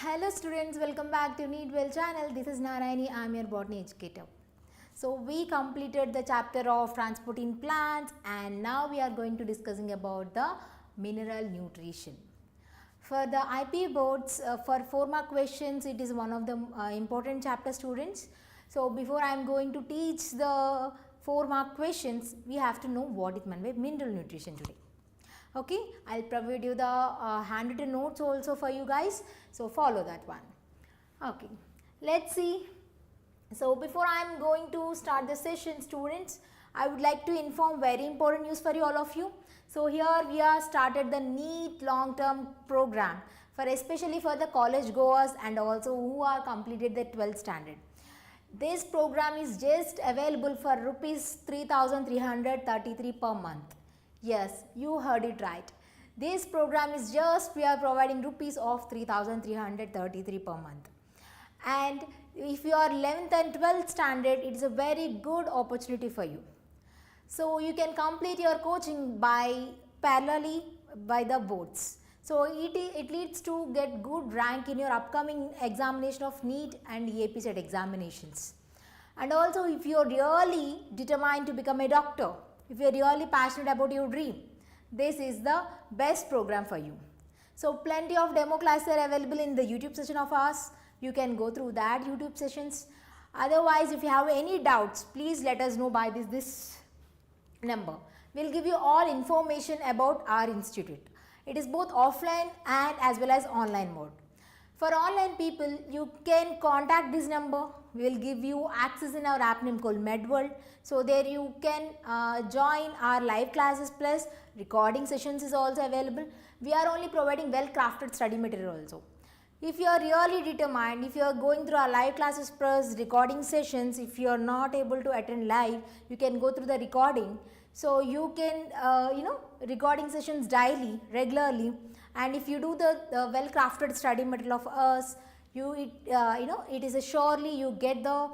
Hello students, welcome back to NEET World channel. This is Narayani, I am your botany educator. So we completed the chapter of transport in plants and now we are going to discussing about the mineral nutrition. For the IPE boards, for 4 mark questions, it is one of the important chapter students. So before I am going to teach the 4 mark questions, we have to know what is meant by mineral nutrition today. Okay, I will provide you the handwritten notes also for you guys, so follow that one. Okay, let's see. So before I am going to start the session, students, I would like to inform very important news for you, all of you. So here we are started the NEET long term program for especially for the college goers and also who are completed the 12th standard. This program is just available for rupees 3,333 per month. Yes, you heard it right. This program is just we are providing rupees of 3,333 per month. And if you are 11th and 12th standard, it is a very good opportunity for you. So you can complete your coaching by parallelly by the boards. So it leads to get good rank in your upcoming examination of NEET and EAP-based examinations. And also if you are really determined to become a doctor, if you are really passionate about your dream, this is the best program for you. So plenty of demo classes are available in the YouTube session of ours. You can go through that YouTube sessions. Otherwise, if you have any doubts, please let us know by this number. We will give you all information about our institute. It is both offline and as well as online mode. For online people, you can contact this number. We will give you access in our app name called NEET World. So there you can join our live classes plus recording sessions is also available. We are only providing well crafted study material also. If you are really determined, if you are going through our live classes plus recording sessions, if you are not able to attend live, you can go through the recording. So you can recording sessions daily, regularly, and if you do the well crafted study material of us, it is a surely you get the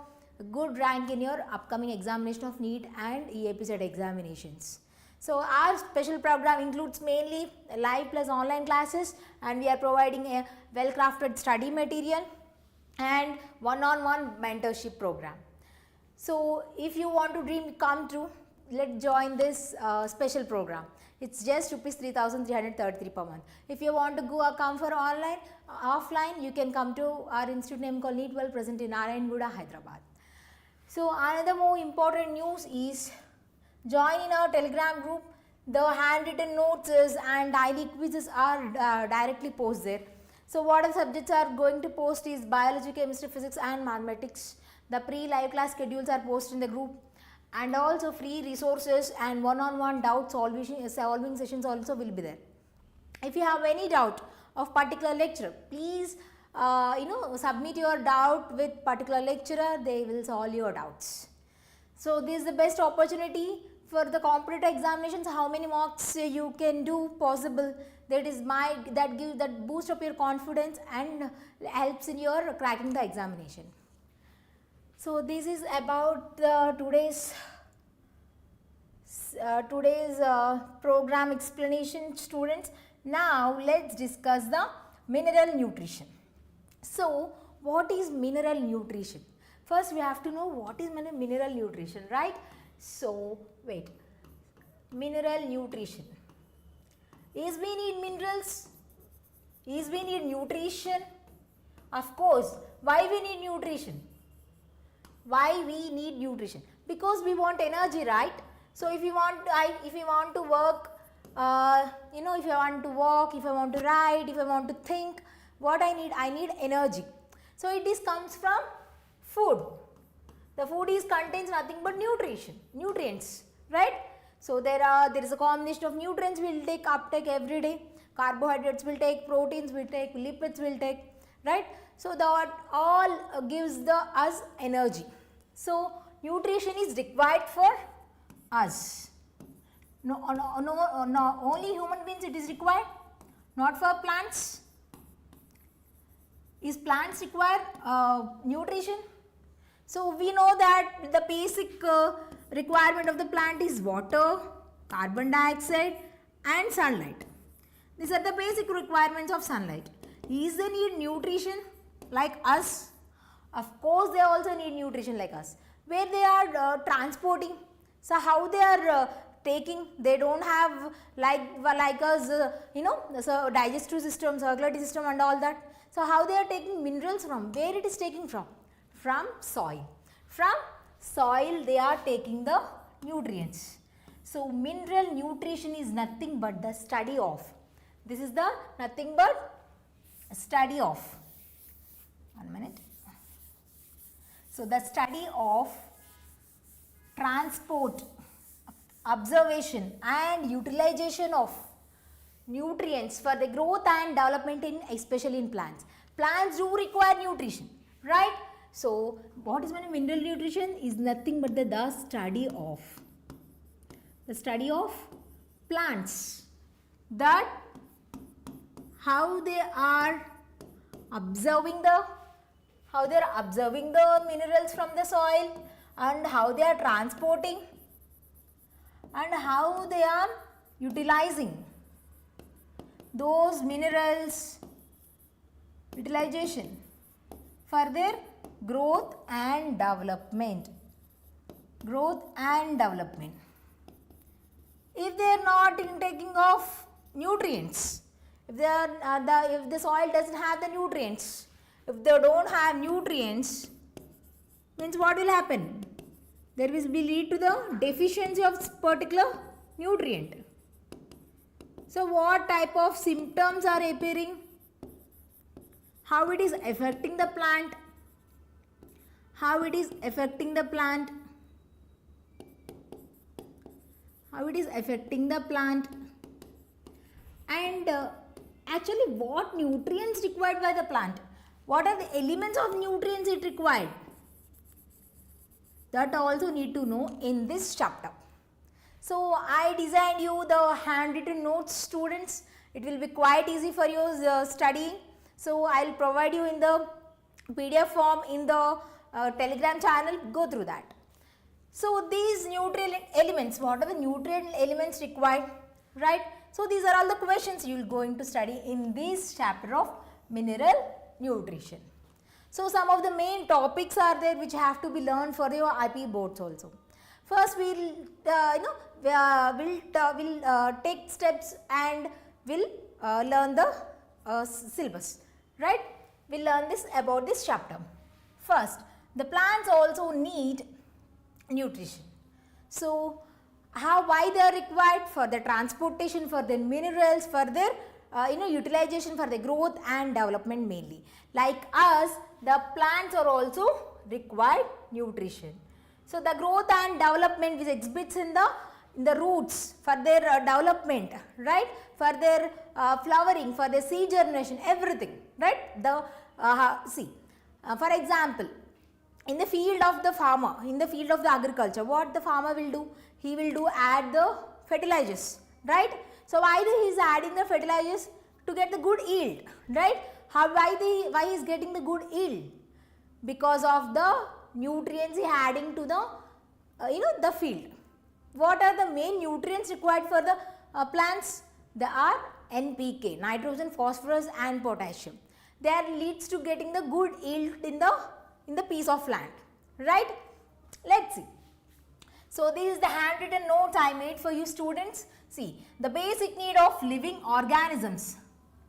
good rank in your upcoming examination of NEET and EAP-based examinations. So our special program includes mainly live plus online classes, and we are providing a well crafted study material and one-on-one mentorship program. So if you want to dream come true, let's join this special program. It's just rupees 3,333 per month. If you want to come for offline, you can come to our institute name called NEET World, present in Narayani Ma'am, Hyderabad. So another more important news is join in our Telegram group. The handwritten notes and daily quizzes are directly posted there. So what are the subjects are going to post is biology, chemistry, physics and mathematics. The pre-live class schedules are posted in the group. And also free resources and one-on-one doubt solving sessions also will be there. If you have any doubt of particular lecturer, please submit your doubt with particular lecturer, they will solve your doubts. So this is the best opportunity for the competitive examinations. How many marks you can do possible, that boost up your confidence and helps in your cracking the examination. So this is about today's program explanation, students. Now let's discuss the mineral nutrition. So what is mineral nutrition? First we have to know what is mineral nutrition, right? So wait, mineral nutrition. Is we need minerals? Is we need nutrition? Of course. Why we need nutrition? Why we need nutrition? Because we want energy, right? So if you want to work, if I want to walk, if I want to ride, if I want to think, what I need energy. So it comes from food. The food contains nothing but nutrients, right? So there is a combination of nutrients we will uptake every day. Carbohydrates will take, proteins will take, lipids will take, right? So that all gives us energy. So nutrition is required for us. No, only human beings it is required, not for plants. Is plants require nutrition? So we know that the basic requirement of the plant is water, carbon dioxide and sunlight. These are the basic requirements of sunlight. Is they need nutrition like us? Of course they also need nutrition like us. Where they are transporting, so how they are taking, they don't have like us, so digestive system, circulatory system and all that. So how they are taking minerals from? Where it is taking from? From soil. From soil they are taking the nutrients. So mineral nutrition is nothing but the study of. This is the nothing but study of. 1 minute. So the study of transport, observation and utilization of nutrients for the growth and development in, especially in plants. Plants do require nutrition, right? So what is meant mineral nutrition is nothing but the study of plants, that how they are observing the minerals from the soil, and how they are transporting, and how they are utilizing those minerals, utilization for their growth and development. If they are not intaking of nutrients, if the soil doesn't have the nutrients, if they don't have nutrients, means what will happen? There will be lead to the deficiency of particular nutrient. So what type of symptoms are appearing? How it is affecting the plant? And actually what nutrients required by the plant? What are the elements of nutrients it required? That also need to know in this chapter. So I designed you the handwritten notes, students. It will be quite easy for you studying. So I will provide you in the PDF form in the Telegram channel. Go through that. So these nutrient elements, what are the nutrient elements required, right? So these are all the questions you are going to study in this chapter of mineral nutrition. So some of the main topics are there which have to be learned for your IPE boards also. First we will take steps and will learn the syllabus, right? We will learn this about this chapter. First, the plants also need nutrition. So why they are required? For the transportation, for the minerals, for their utilization, for the growth and development mainly. Like us, the plants are also required nutrition. So the growth and development which exhibits in the roots for their development, right? For their flowering, for their seed germination, everything, right? For example, in the field of the farmer, in the field of the agriculture, what the farmer will do? He will add the fertilizers, right? So why he is adding the fertilizers? To get the good yield, right? Why he is getting the good yield? Because of the nutrients he adding to the the field. What are the main nutrients required for the plants? They are NPK, nitrogen, phosphorus and potassium. That leads to getting the good yield in the piece of land, right? Let's see. So this is the handwritten notes I made for you students. See, the basic need of living organisms.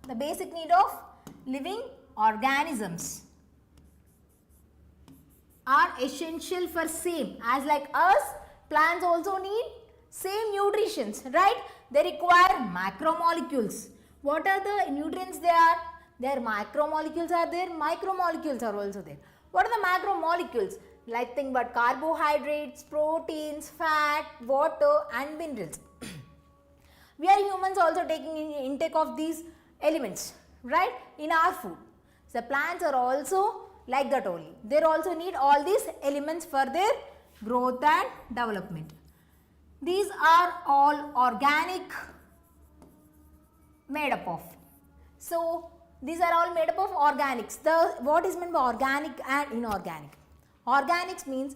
The basic need of living organisms are essential for same as like us, plants also need same nutritions, right? They require macromolecules. What are the nutrients they are? Their macromolecules are there, micromolecules are also there. What are the macromolecules? Nothing but carbohydrates, proteins, fat, water and minerals. We are humans also taking intake of these elements, right, in our food. The plants are also like that only. They also need all these elements for their growth and development. These are all organic made up of. So these are all made up of organics. What is meant by organic and inorganic? Organics means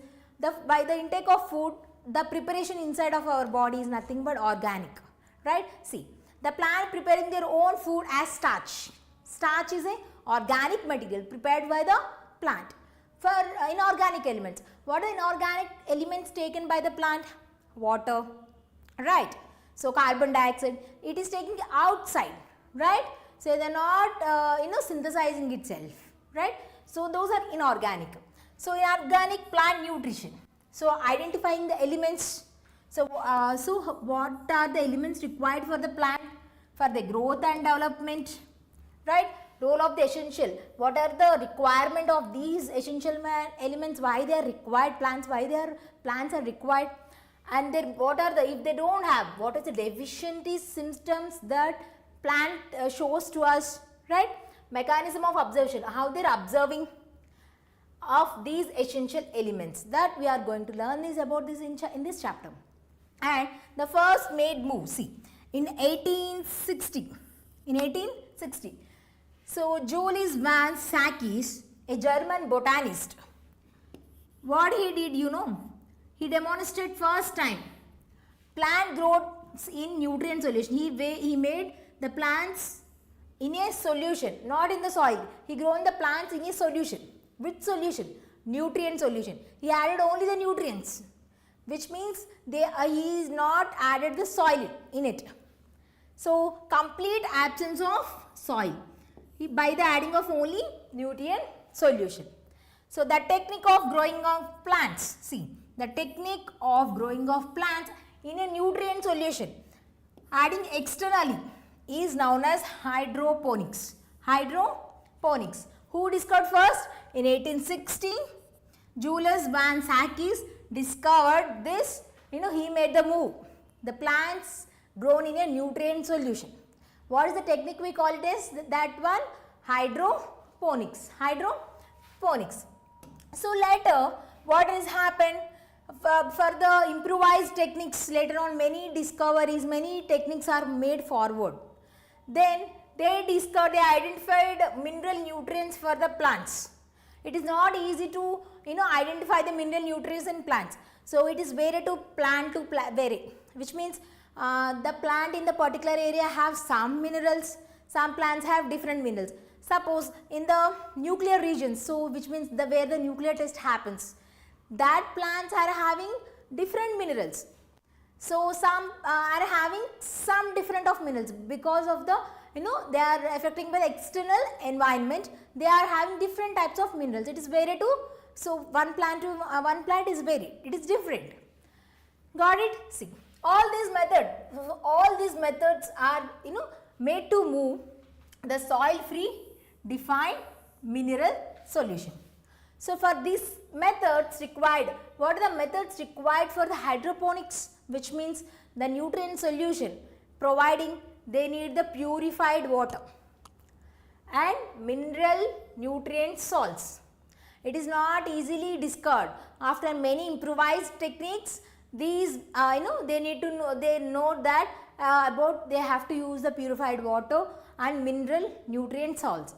by the intake of food, the preparation inside of our body is nothing but organic, right? See, the plant preparing their own food as starch. starch is a organic material prepared by the plant. For inorganic elements, what are inorganic elements taken by the plant? Water, right? So carbon dioxide, it is taking outside, right? So they are not synthesizing itself, right? So those are inorganic. So inorganic plant nutrition. So identifying the elements. So what are the elements required for the plant for the growth and development, right? Role of the essential. What are the requirement of these essential elements? Why they are required? Plants. Why their plants are required? And then what are the, if they don't have, what are the deficiency symptoms that plant shows to us, right? Mechanism of absorption. How they are observing of these essential elements, that we are going to learn is about this in this chapter. And the first made move, see, in 1860. So Julius van Sakis, a German botanist, what he did, he demonstrated first time plant growth in nutrient solution. He made the plants in a solution, not in the soil. He grown the plants in a solution. Which solution? Nutrient solution. He added only the nutrients, which means he is not added the soil in it. So complete absence of soil by the adding of only nutrient solution. So the technique of growing of plants, see, the technique of growing of plants in a nutrient solution adding externally is known as hydroponics. Hydroponics. Who discovered first? In 1860, Julius van Sakis discovered this. He made the move. The plants grown in a nutrient solution. What is the technique we call it as? That one, hydroponics. Hydroponics. So later, what has happened? For the improvised techniques, later on many discoveries, many techniques are made forward. Then they identified mineral nutrients for the plants. It is not easy to identify the mineral nutrients in plants. So it is vary to plant to vary, which means the plant in the particular area have some minerals, some plants have different minerals. Suppose in the nuclear regions, so which means where the nuclear test happens, that plants are having different minerals. So some are having some different of minerals because of the they are affecting by the external environment. They are having different types of minerals. It is varied to, so one plant is varied. It is different. Got it? See, all these methods are made to move the soil free defined mineral solution. So for these methods required, what are the methods required for the hydroponics, which means the nutrient solution providing, they need the purified water and mineral nutrient salts. It is not easily discovered. After many improvised techniques, these they need to know, they know that they have to use the purified water and mineral nutrient salts.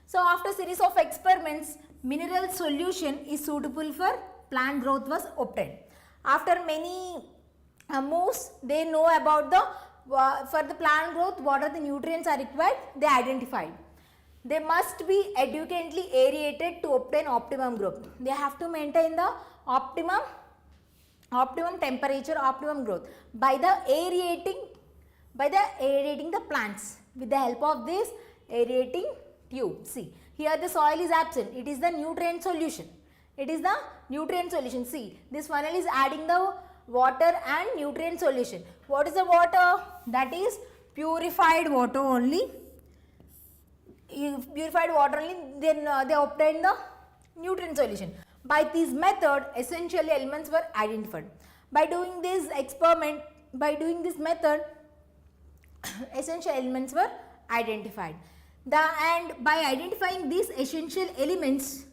So after series of experiments, mineral solution is suitable for plant growth was obtained. After many moves, they know about the for the plant growth what are the nutrients are required, they identified. They must be adequately aerated to obtain optimum growth. They have to maintain the optimum temperature, optimum growth by the aerating the plants with the help of this aerating tube. See, here the soil is absent. It is the nutrient solution. See, this funnel is adding the water and nutrient solution. What is the water? That is purified water only. Then they obtain the nutrient solution. By this method, essential elements were identified. By doing this method, essential elements were identified. And by identifying these essential elements,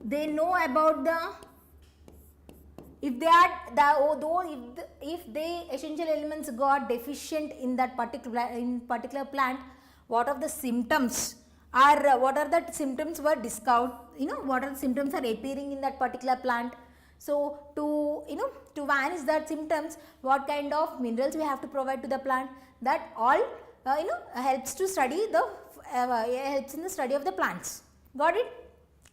they know about if the essential elements got deficient in that particular plant, what are the symptoms are, what are the symptoms were discovered, what are the symptoms are appearing in that particular plant. So to vanish that symptoms, what kind of minerals we have to provide to the plant, that all helps to study the helps in the study of the plants. Got it?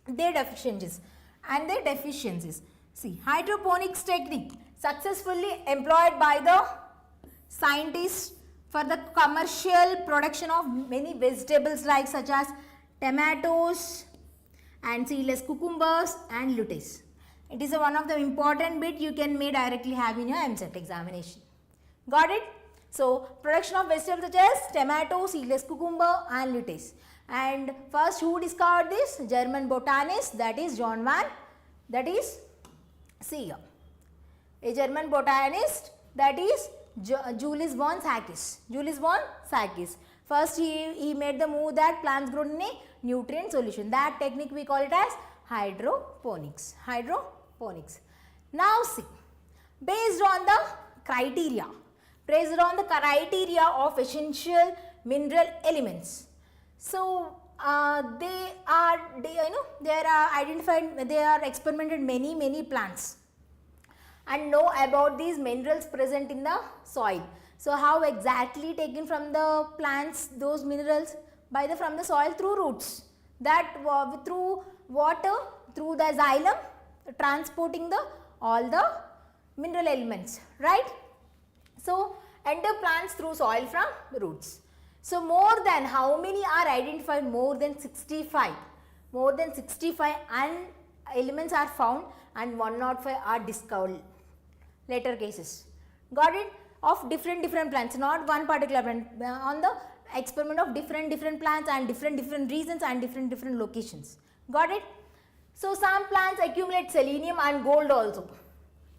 Their deficiencies and their deficiencies. See, hydroponics technique successfully employed by the scientists for the commercial production of many vegetables like such as tomatoes and seedless cucumbers and lettuce. It is one of the important bit you can may directly have in your MCET examination. Got it? So, production of vegetables such as tomato, seedless cucumber and lettuce. And first who discovered this? German botanist, that is John Van, that is, see here, a German botanist, that is Julius von Sakis. Julius von Sakis. First he made the move that plants grow in a nutrient solution. That technique we call it as hydroponics. Hydroponics. Now see, based on the criteria of essential mineral elements. So they are identified, they are experimented many plants and know about these minerals present in the soil. So how exactly taken from the plants those minerals? From the soil through roots, that through water, through the xylem, transporting all the mineral elements, right? So enter plants through soil from roots. So more than how many are identified? More than 65. More than 65 elements are found and 105 are discovered later cases. Got it? Of different plants, not one particular plant, on the experiment of different plants and different reasons and different locations. Got it? So some plants accumulate selenium and gold also.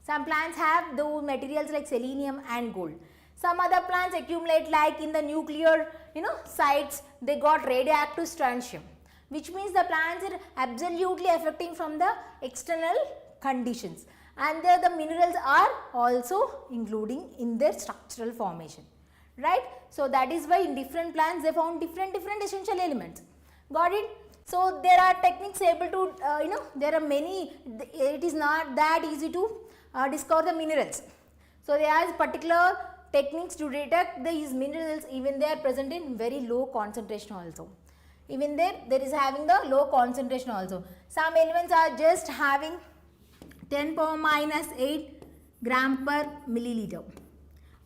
Some plants have those materials like selenium and gold. Some other plants accumulate like in the nuclear sites, they got radioactive strontium, which means the plants are absolutely affecting from the external conditions, and the minerals are also including in their structural formation, right? So that is why in different plants they found different essential elements. Got it? So there are techniques able to there are many, it is not that easy to discover the minerals. So there are particular techniques to detect these minerals, even they are present in very low concentration also. Even there is having the low concentration also. Some elements are just having 10 power minus 8 gram per milliliter.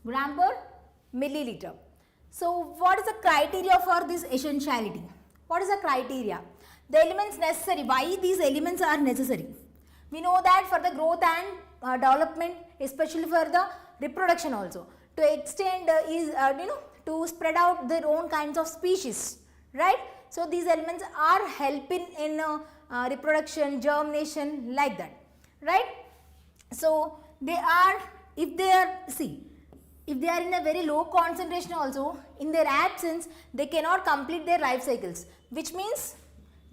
Gram per milliliter. So what is the criteria for this essentiality? What is the criteria? The elements necessary. Why these elements are necessary? We know that for the growth and development, especially for the reproduction also, to extend to spread out their own kinds of species, right? So these elements are helping in reproduction, germination, like that, right? So they are, if they are in a very low concentration also, in their absence they cannot complete their life cycles, which means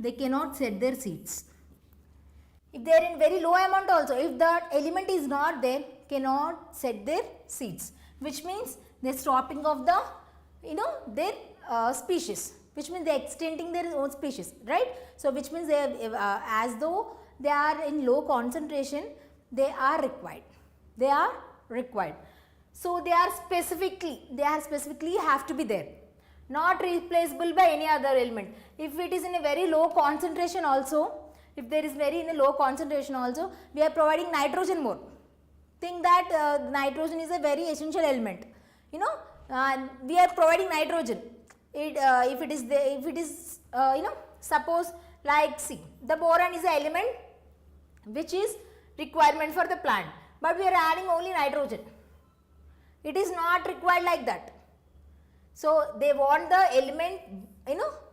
they cannot set their seeds. If they are in very low amount also, if that element is not there, cannot set their seeds, which means they are stopping of the their species, which means they are extending their own species, right? So which means they are, as though they are in low concentration, they are required. So they are specifically have to be there, not replaceable by any other element. If it is in a very low concentration also, if there is very in a low concentration also, we are providing nitrogen more. Think that nitrogen is a very essential element. We are providing nitrogen. If it is suppose like the boron is an element which is requirement for the plant, but we are adding only nitrogen. It is not required like that. So they want the element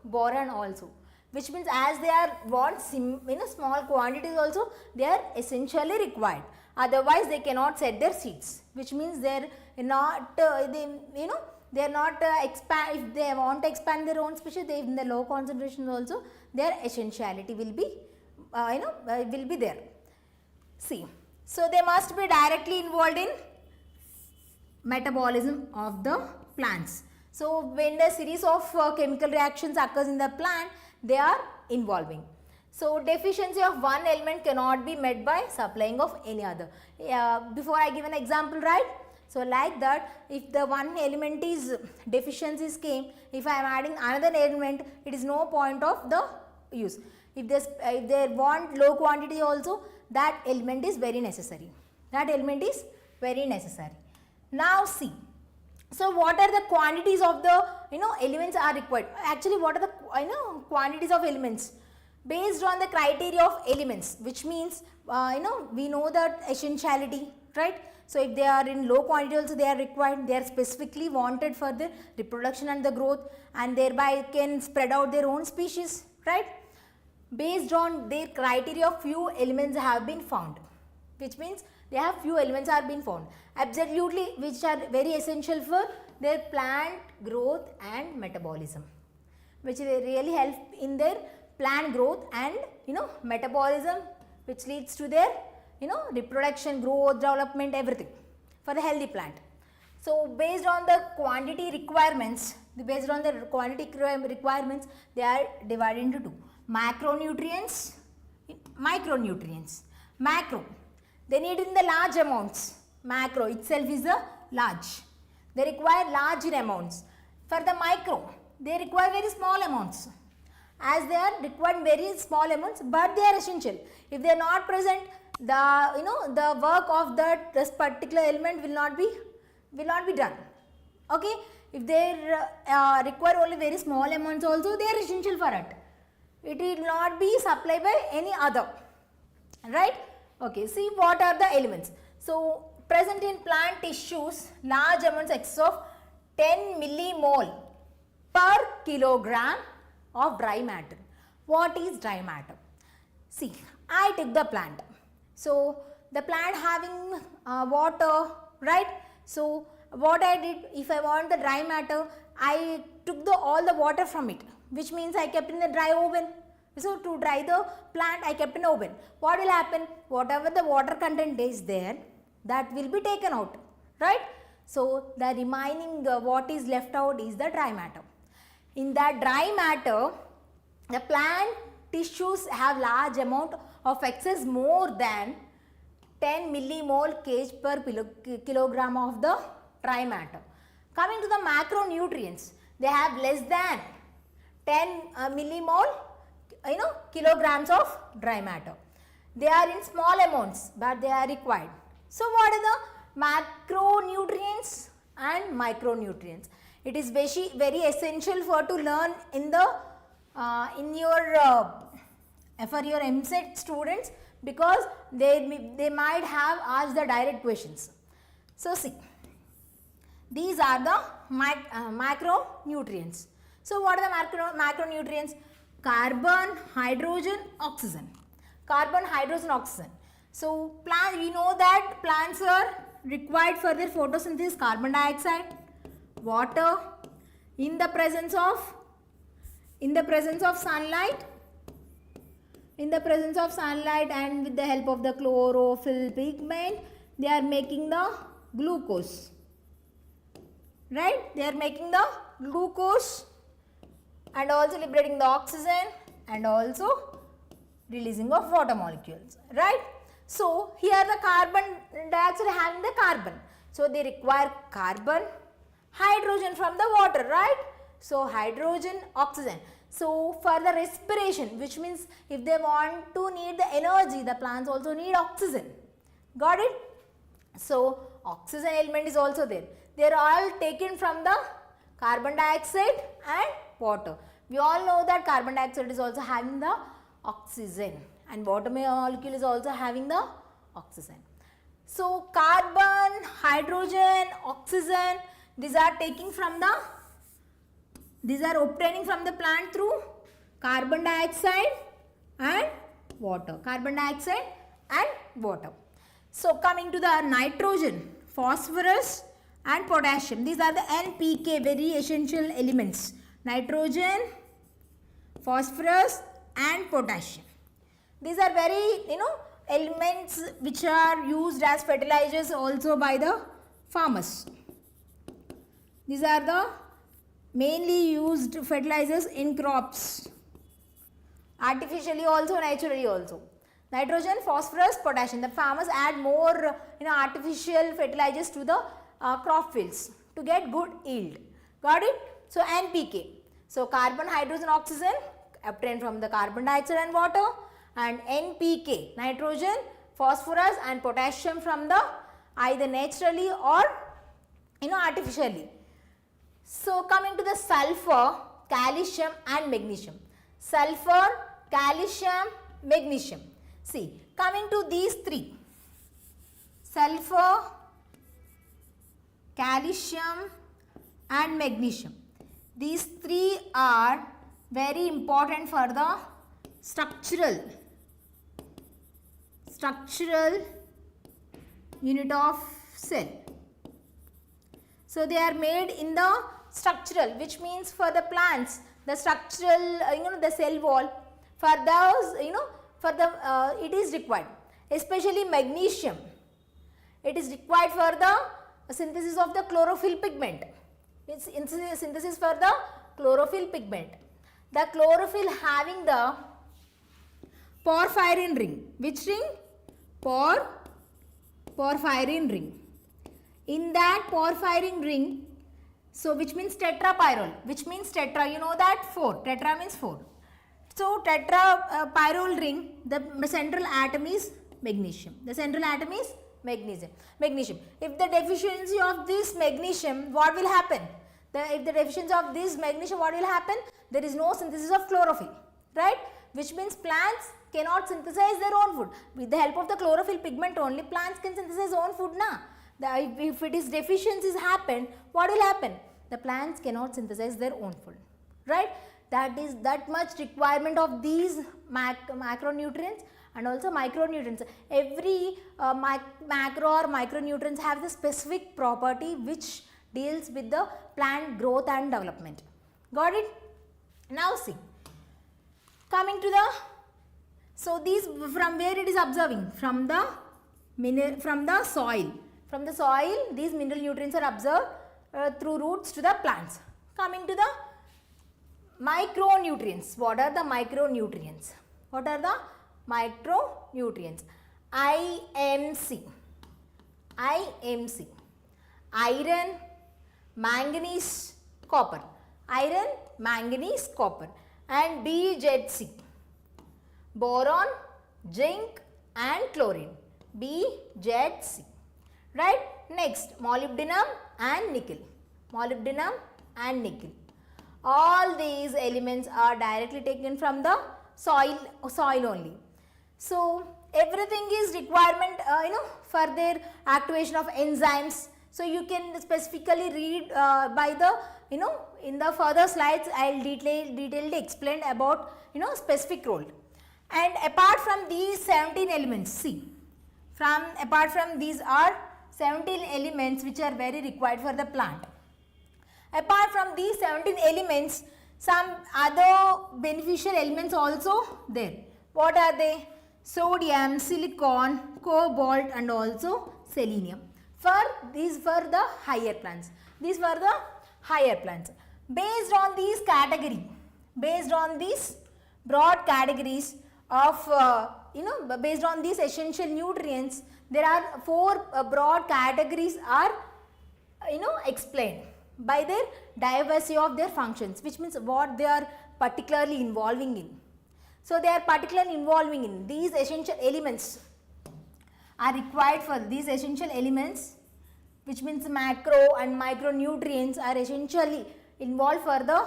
boron also, which means as they are want small quantities also, they are essentially required. Otherwise they cannot set their seeds, which means they are not they are not expand. If they want to expand their own species, they in the low concentrations also, their essentiality will be will be there. See, so they must be directly involved in metabolism of the plants. So when the series of chemical reactions occurs in the plant, they are involving. So deficiency of one element cannot be met by supplying of any other. Before I give an example, right? So like that, if the one element is deficiencies came, if I am adding another element, it is no point of the use. If they want low quantity also, that element is very necessary. That element is very necessary. Now see, so what are the quantities of the elements are required? Actually, what are the quantities of elements? Based on the criteria of elements, which means we know that essentiality, right? So if they are in low quantity also, they are required, they are specifically wanted for the reproduction and the growth, and thereby can spread out their own species, right? Based on their criteria, few elements have been found, which means they have few elements are being found absolutely, which are very essential for their plant growth and metabolism, which really help in their plant growth and metabolism, which leads to their reproduction, growth, development, everything for the healthy plant. So based on the quantity requirements, they are divided into two: macronutrients, micronutrients. Macro, they need in the large amounts. Macro itself is a large. They require large in amounts. For the micro, they require very small amounts. As they are required very small amounts, but they are essential. If they are not present, the work of this particular element will not be done. Okay, if they require only very small amounts also, they are essential for it. It will not be supplied by any other, right? Okay, see what are the elements. So present in plant tissues, large amounts excess of 10 millimole per kilogram of dry matter. What is dry matter? See, I take the plant. So the plant having water, right? So what I did, if I want the dry matter, I took all the water from it, which means I kept in the dry oven. So to dry the plant, I kept in oven. What will happen? Whatever the water content is there, that will be taken out, right? So the remaining what is left out is the dry matter. In that dry matter, the plant tissues have large amount of excess more than 10 millimole kg per kilogram of the dry matter. Coming to the macronutrients, they have less than 10 millimole kilograms of dry matter. They are in small amounts, but they are required. So what are the macronutrients and micronutrients? It is very essential for to learn in the for your MSET students, because they might have asked the direct questions. So see, these are the macronutrients. So what are the macronutrients? Carbon, hydrogen, oxygen. Carbon, hydrogen, oxygen. So we know that plants are required for their photosynthesis: carbon dioxide, water, in the presence of sunlight, and with the help of the chlorophyll pigment, they are making the glucose, right? They are making the glucose and also liberating the oxygen and also releasing of water molecules, right? So here the carbon dioxide having the carbon, so they require carbon, hydrogen from the water, right? So hydrogen, oxygen. So for the respiration, which means if they want to need the energy, the plants also need oxygen. Got it? So oxygen element is also there. They are all taken from the carbon dioxide and water. We all know that carbon dioxide is also having the oxygen, and water molecule is also having the oxygen. So carbon, hydrogen, oxygen, these are obtaining from the plant through carbon dioxide and water. Carbon dioxide and water. So coming to the nitrogen, phosphorus and potassium. These are the NPK, very essential elements. Nitrogen, phosphorus and potassium. These are very elements which are used as fertilizers also by the farmers. These are the mainly used fertilizers in crops, artificially also, naturally also. Nitrogen, phosphorus, potassium. The farmers add more artificial fertilizers to the crop fields to get good yield. Got it? So NPK. So carbon, hydrogen, oxygen obtained from the carbon dioxide and water, and NPK, nitrogen, phosphorus and potassium from the either naturally or artificially. So coming to the sulfur, calcium and magnesium. Sulfur, calcium, magnesium. See, coming to these three, sulfur, calcium and magnesium. These three are very important for the structural unit of cell. So they are made in the structural, which means for the plants, the structural, the cell wall, for those, for the, it is required, especially magnesium. It is required for the synthesis of the chlorophyll pigment. It's synthesis for the chlorophyll pigment. The chlorophyll having the porphyrin ring. Which ring? Porphyrin ring. In that porphyrin ring, so which means tetrapyrrole, which means tetra, you know that 4, tetra means 4. So tetrapyrrole ring, the central atom is magnesium. The central atom is magnesium. If the deficiency of this magnesium, what will happen? If the deficiency of this magnesium, what will happen? There is no synthesis of chlorophyll, right? Which means plants cannot synthesize their own food. With the help of the chlorophyll pigment only, plants can synthesize own food now. If it is deficiencies happen, what will happen? The plants cannot synthesize their own food, right? That is that much requirement of these macronutrients and also micronutrients. Every macro or micronutrients have the specific property which deals with the plant growth and development. Got it? Now see, coming to the, so these from where it is observing? From the soil. From the soil, these mineral nutrients are observed through roots to the plants. Coming to the micronutrients. What are the micronutrients? What are the micronutrients? IMC. Iron, manganese, copper. Iron, manganese, copper. And BZC. Boron, zinc and chlorine. BZC. Right? Next, molybdenum and nickel. All these elements are directly taken from the soil only. So everything is requirement for their activation of enzymes. So you can specifically read by the in the further slides I will detailedly explain about specific role. And apart from these 17 elements, see, apart from these are 17 elements which are very required for the plant. Apart from these 17 elements, some other beneficial elements also there. What are they? Sodium, silicon, cobalt and also selenium. For the higher plants. These were the higher plants. Based on these broad categories of based on these essential nutrients, there are 4 broad categories are explained by their diversity of their functions, which means what they are particularly involving in. So they are particularly involving in these essential elements are required for these essential elements, which means macro and micronutrients are essentially involved for the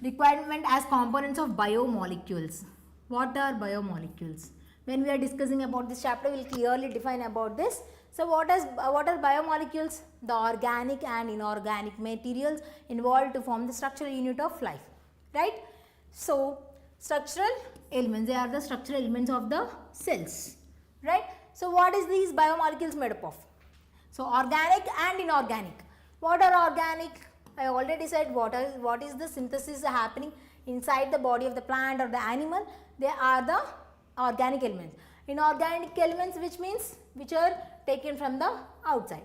requirement as components of biomolecules. What are biomolecules? When we are discussing about this chapter, we will clearly define about this. So what are biomolecules? The organic and inorganic materials involved to form the structural unit of life, right? So structural elements, they are the structural elements of the cells, right? So what is these biomolecules made up of? So organic and inorganic. What are organic? I already said what is the synthesis happening inside the body of the plant or the animal. They are the organic elements. Inorganic elements, which are taken from the outside,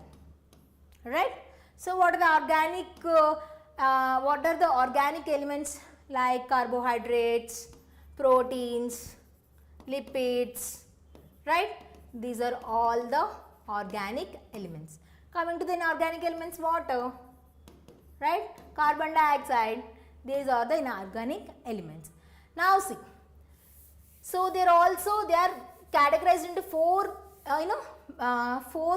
right? So what are the organic elements like carbohydrates, proteins, lipids, right? These are all the organic elements. Coming to the inorganic elements, water, right? Carbon dioxide, these are the inorganic elements. Now see, so they are categorized into four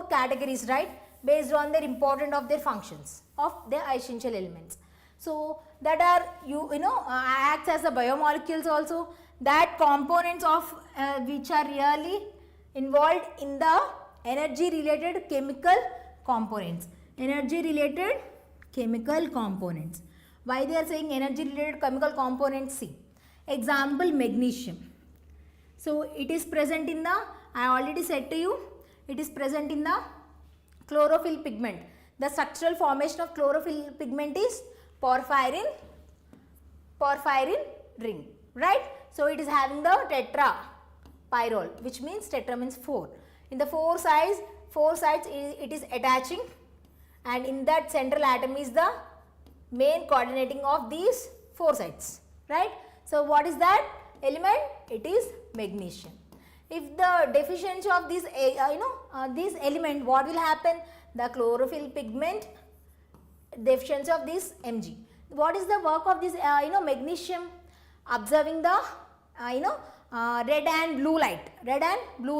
categories, right? Based on their importance of their functions of their essential elements. So that are acts as the biomolecules also, that components of which are really involved in the energy related chemical components. Energy related chemical components. Why they are saying energy related chemical components? See, example, magnesium. So it is present in the, I already said to you, it is present in the chlorophyll pigment. The structural formation of chlorophyll pigment is porphyrin ring, right? So it is having the tetra pyrrole, which means tetra means 4. In the four sides it is attaching, and in that central atom is the main coordinating of these four sides, right? So what is that element? It is magnesium. If the deficiency of this this element, what will happen? The chlorophyll pigment deficiency of this Mg. What is the work of this magnesium? Observing the red and blue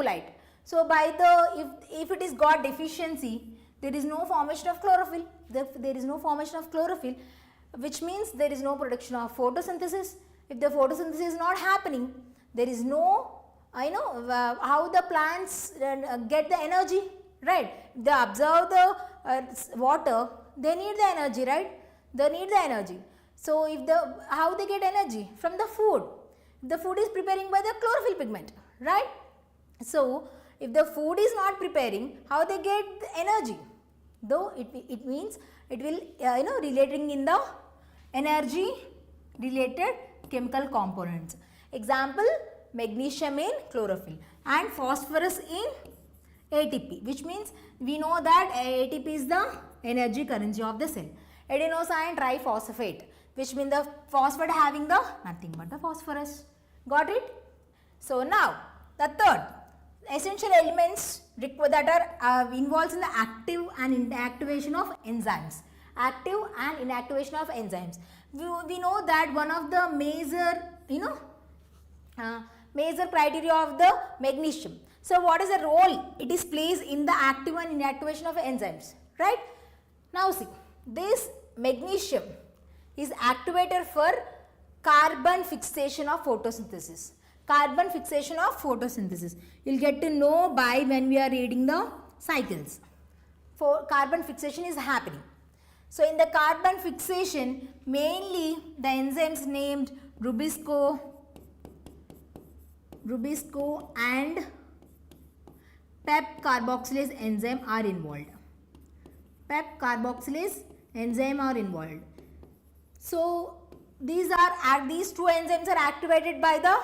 light. So by the, if it is got deficiency, there is no formation of chlorophyll. There is no formation of chlorophyll, which means there is no production of photosynthesis. If the photosynthesis is not happening, there is no how the plants get the energy, right? They observe the water, they need the energy, right? They need the energy. So if how they get energy? From the food. The food is preparing by the chlorophyll pigment, right? So if the food is not preparing, how they get the energy? Though it means it will relating in the energy related chemical components. Example, magnesium in chlorophyll and phosphorus in ATP, which means we know that ATP is the energy currency of the cell. Adenosine triphosphate, which means the phosphate having the nothing but the phosphorus. Got it? So now the third, essential elements that are involved in the active and inactivation of enzymes. Active and inactivation of enzymes. We know that one of the major major criteria of the magnesium. So what is the role it is plays in the active and inactivation of enzymes, right? Now see, this magnesium is activator for carbon fixation of photosynthesis. Carbon fixation of photosynthesis. You will get to know by when we are reading the cycles. For carbon fixation is happening. So in the carbon fixation, mainly the enzymes named Rubisco and PEP carboxylase enzyme are involved. PEP carboxylase enzyme are involved. So these two enzymes are activated by the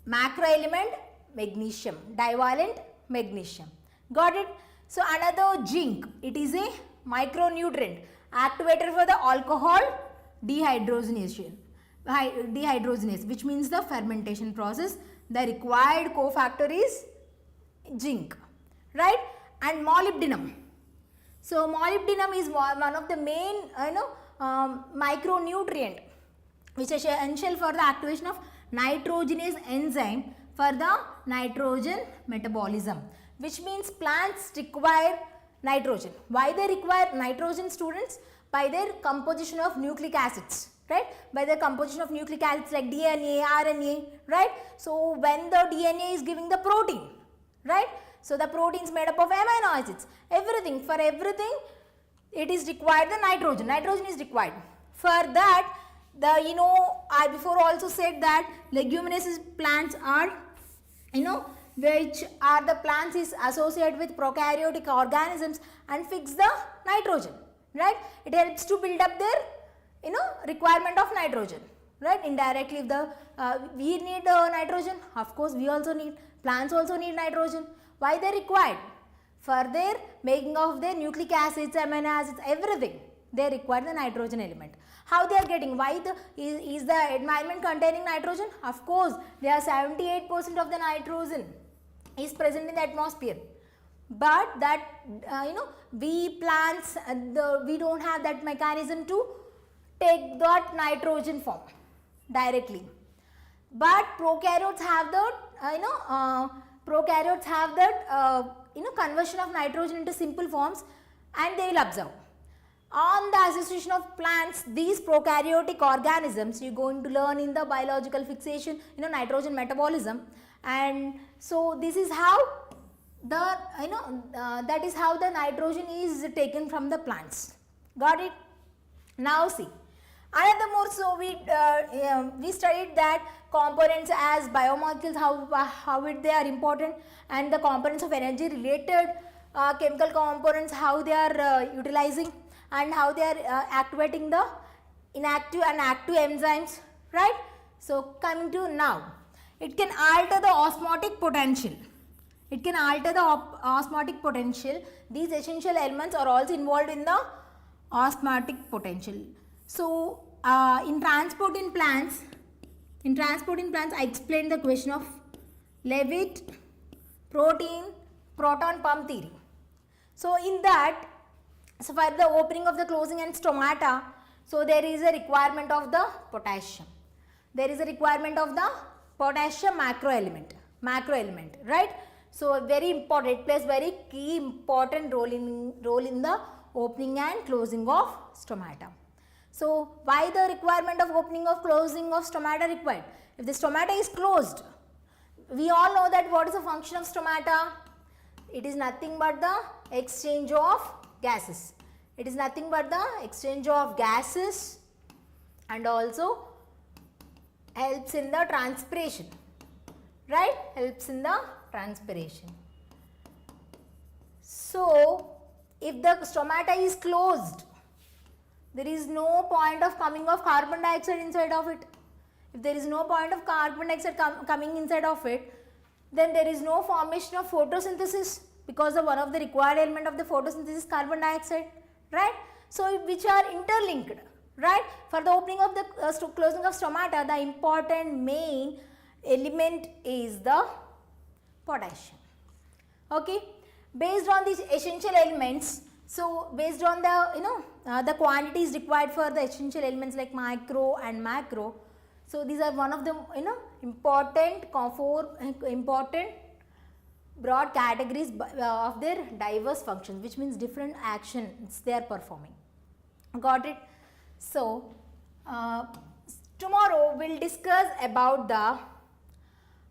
macro element magnesium, divalent magnesium. Got it? So another zinc, it is a micronutrient activator for the alcohol dehydrogenase, which means the fermentation process. The required cofactor is zinc, right? And molybdenum. So molybdenum is one of the main micronutrient which is essential for the activation of nitrogenase enzyme for the nitrogen metabolism, which means plants require nitrogen. Why they require nitrogen, students? By their composition of nucleic acids, right? By the composition of nucleic acids like DNA, RNA, right? So when the DNA is giving the protein, right? So the protein is made up of amino acids. Everything, for everything it is required the nitrogen. Nitrogen is required. For that, I before also said that leguminous plants are, which are the plants is associated with prokaryotic organisms and fix the nitrogen, right? It helps to build up their, requirement of nitrogen, right? Indirectly, if we need nitrogen, of course we also need, plants also need nitrogen. Why they required? For their making of their nucleic acids, amino acids, everything, they require the nitrogen element. How they are getting? Why is the environment containing nitrogen? Of course, there are 78% of the nitrogen is present in the atmosphere. but that we plants we don't have that mechanism to take that nitrogen form directly, but prokaryotes have the conversion of nitrogen into simple forms, and they will observe. On the association of plants, these prokaryotic organisms, you are going to learn in the biological fixation, nitrogen metabolism, and so this is how the that is how the nitrogen is taken from the plants. Got it? Now see, another more, so we studied that components as biomolecules, how they are important, and the components of energy related chemical components, how they are utilizing, and how they are activating the inactive and active enzymes, right? So coming to now, it can alter the osmotic potential. It can alter the osmotic potential. These essential elements are also involved in the osmotic potential. So in transport in plants, I explained the question of Leavitt proton pump theory. So in that, so for the opening of the closing and stomata, so there is a requirement of the potassium. There is a requirement of the potassium macro element, right? So very important, it plays very key important role in the opening and closing of stomata. So why the requirement of opening of closing of stomata required? If the stomata is closed, we all know that what is the function of stomata? It is nothing but the exchange of gases. It is nothing but the exchange of gases, and also helps in the transpiration, right? Helps in the transpiration. So if the stomata is closed, there is no point of coming of carbon dioxide inside of it. If there is no point of carbon dioxide coming inside of it, then there is no formation of photosynthesis, because one of the required element of the photosynthesis is carbon dioxide, right? So which are interlinked, right? For the opening of the closing of stomata, the important main element is the potassium. Okay, based on these essential elements, so based on the the quantities required for the essential elements like micro and macro, so these are one of the important broad categories of their diverse functions, which means different actions they are performing. Got it? So tomorrow we will discuss about the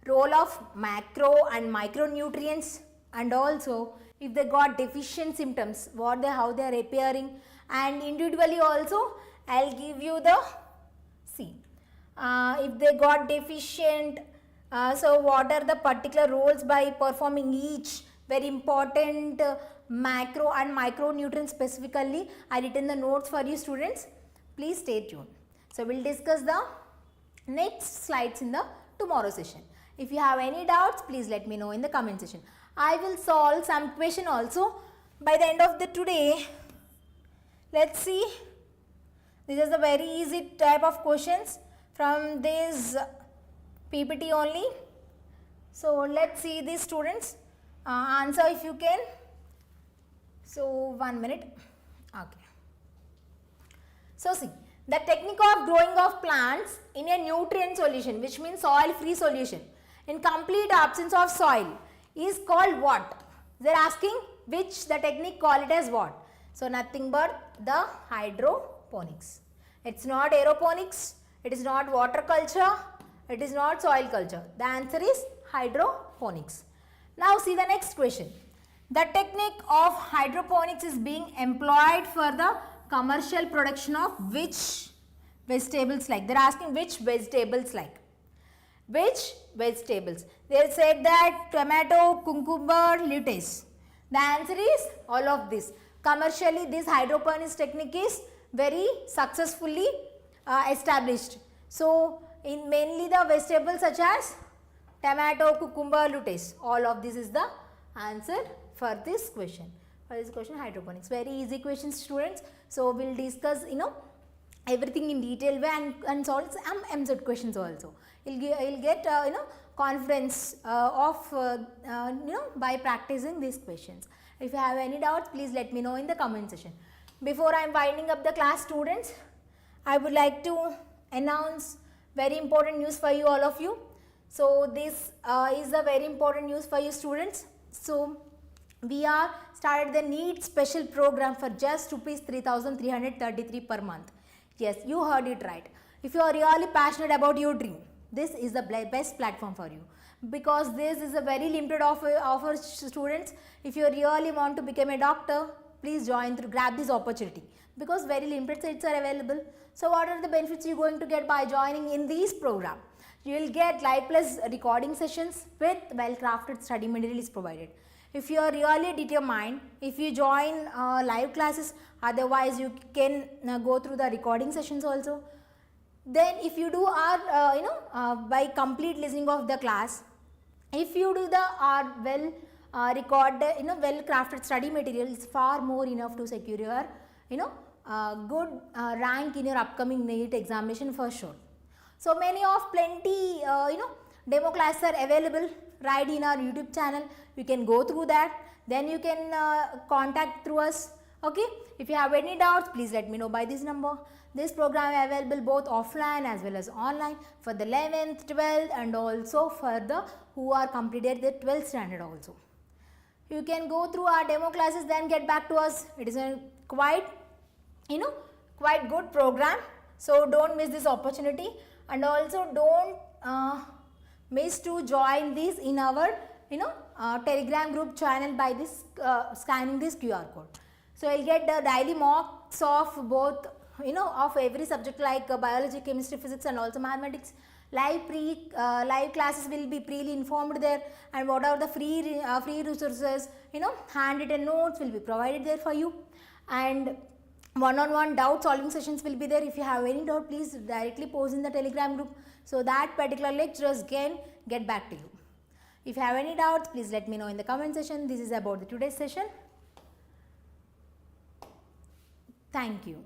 role of macro and micronutrients, and also if they got deficient symptoms, how they are appearing, and individually also I will give you the if they got deficient, so what are the particular roles by performing each, very important macro and micronutrients specifically. I written the notes for you students, please stay tuned. So we will discuss the next slides in the tomorrow session. If you have any doubts, please let me know in the comment section. I will solve some question also by the end of the today. Let's see, this is a very easy type of questions from this PPT only. So let's see these students answer if you can. So 1 minute. Okay. So see, the technique of growing of plants in a nutrient solution, which means soil free solution, in complete absence of soil, is called what? They are asking which the technique, call it as what? So nothing but the hydroponics. It's not aeroponics, it is not water culture, it is not soil culture. The answer is hydroponics. Now see the next question. The technique of hydroponics is being employed for the commercial production of which vegetables like? They are asking which vegetables like? Which vegetables? They said that tomato, cucumber, lettuce. The answer is all of this. Commercially, this hydroponics technique is very successfully established. So in mainly the vegetables such as tomato, cucumber, lettuce, all of this is the answer for this question. For this question, hydroponics. Very easy questions students. So we will discuss everything in detail way and solve some MZ questions also. You'll get confidence by practicing these questions. If you have any doubts, please let me know in the comment section. Before I am winding up the class, students, I would like to announce very important news for you, all of you. So this is a very important news for you, students. So we are started the NEET special program for just rupees 3,333 per month. Yes, you heard it right. If you are really passionate about your dream, this is the best platform for you, because this is a very limited offer students. If you really want to become a doctor, please grab this opportunity, because very limited seats are available. So what are the benefits you are going to get by joining in this program? You will get live plus recording sessions with well crafted study material is provided. If you are really determined, if you join live classes, otherwise you can go through the recording sessions also. Then if you do by complete listening of the class, if you do the recorded well crafted study material, is far more enough to secure your good rank in your upcoming NEET examination for sure. So many of plenty demo classes are available right in our YouTube channel. You can go through that, then you can contact through us. Okay, if you have any doubts, please let me know by this number. This program is available both offline as well as online for the 11th, 12th and also for the who are completed the 12th standard also. You can go through our demo classes, then get back to us. It is a quite good program. So don't miss this opportunity, and also don't miss to join this in our Telegram group channel by this scanning this QR code. So you'll get the daily mocks of both of every subject like biology, chemistry, physics and also mathematics. Live classes will be pre-informed there, and what are the free resources, handwritten notes will be provided there for you, and one-on-one doubt solving sessions will be there. If you have any doubt, please directly post in the Telegram group, so that particular lecturers can get back to you. If you have any doubts, please let me know in the comment section. This is about the today's session. Thank you.